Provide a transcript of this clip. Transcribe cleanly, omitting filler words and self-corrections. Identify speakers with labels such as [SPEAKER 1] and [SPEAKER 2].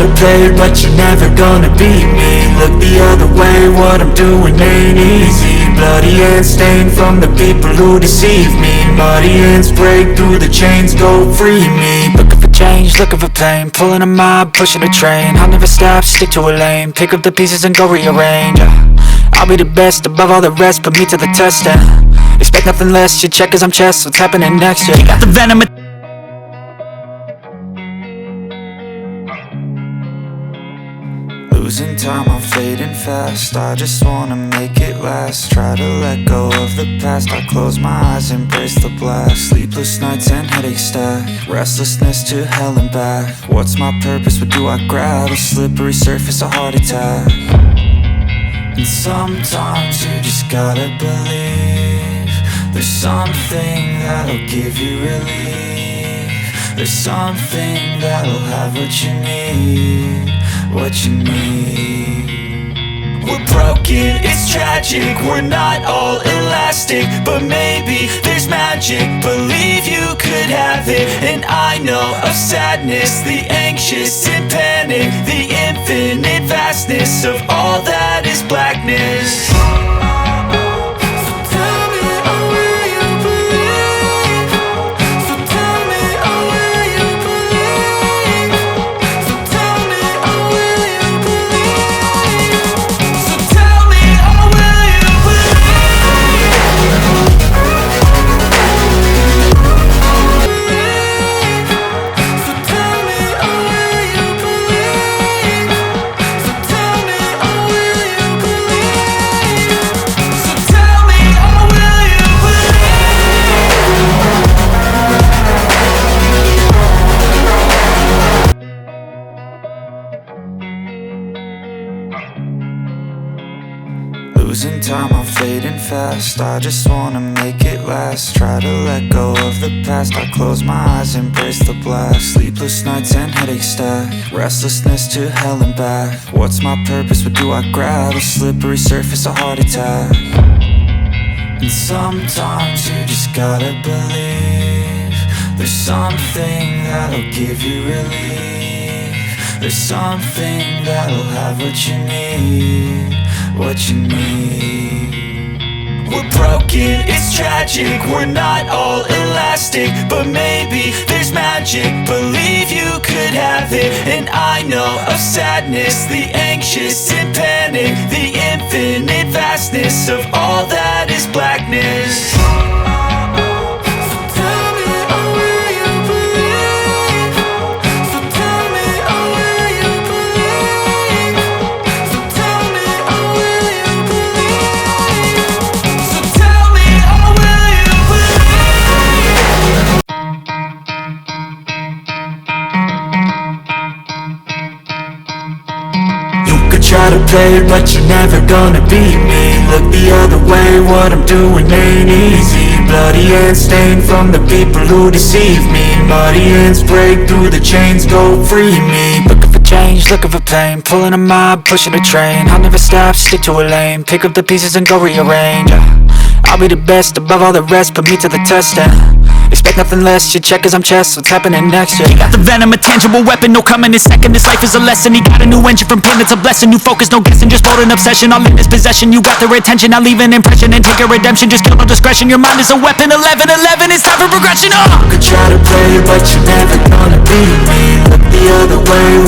[SPEAKER 1] to play it, but you're never gonna beat me. Look the other way, what I'm doing ain't easy. Bloody hands stained from the people who deceive me. Muddy hands break through the chains, go free me. Looking for change, looking for pain, pulling a mob, pushing a train. I'll never stop, stick to a lane, pick up the pieces and go rearrange. I'll be the best above all the rest, put me to the test and expect nothing less. You check as I'm chess, what's happening next? You got the venom. Losing time, I'm fading fast. I just wanna make it last. Try to let go of the past. I close my eyes, embrace the blast. Sleepless nights and headaches stack. Restlessness to hell and back. What's my purpose, what do I grab? A slippery surface, a heart attack. And sometimes you just gotta believe there's something that'll give you relief. There's something that'll have what you need, what you need. We're broken, it's tragic, we're not all elastic, but maybe there's magic, believe you could have it. And I know of sadness, the anxious and panic, the infinite vastness of all that is blackness. Losing time, I'm fading fast. I just wanna make it last. Try to let go of the past. I close my eyes, embrace the blast. Sleepless nights and headaches stack. Restlessness to hell and back. What's my purpose, what do I grab? A slippery surface, a heart attack. And sometimes you just gotta believe there's something that'll give you relief. There's something that'll have what you need, what you need. We're broken, it's tragic, we're not all elastic, but maybe there's magic, believe you could have it. And I know of sadness, the anxious and panic, the infinite vastness of all that is blackness. Try to play it, but you're never gonna beat me. Look the other way, what I'm doing ain't easy. Bloody hands stained from the people who deceive me. Muddy hands break through the chains, go free me. Looking for change, looking for pain, pulling a mob, pushing a train. I'll never stop, stick to a lane, pick up the pieces and go rearrange. I'll be the best above all the rest, put me to the test and expect nothing less. You check as I'm chess, what's happening next? You got the venom, a tangible weapon, no coming in second. This life is a lesson, he got a new engine from pain, it's a blessing. New focus, no guessing, just bold and obsession. All in his possession, you got their attention. I'll leave an impression and take a redemption. Just kill no discretion, your mind is a weapon. 11-11, it's time for progression. You could try to play it, but you're never gonna beat me. Look the other way.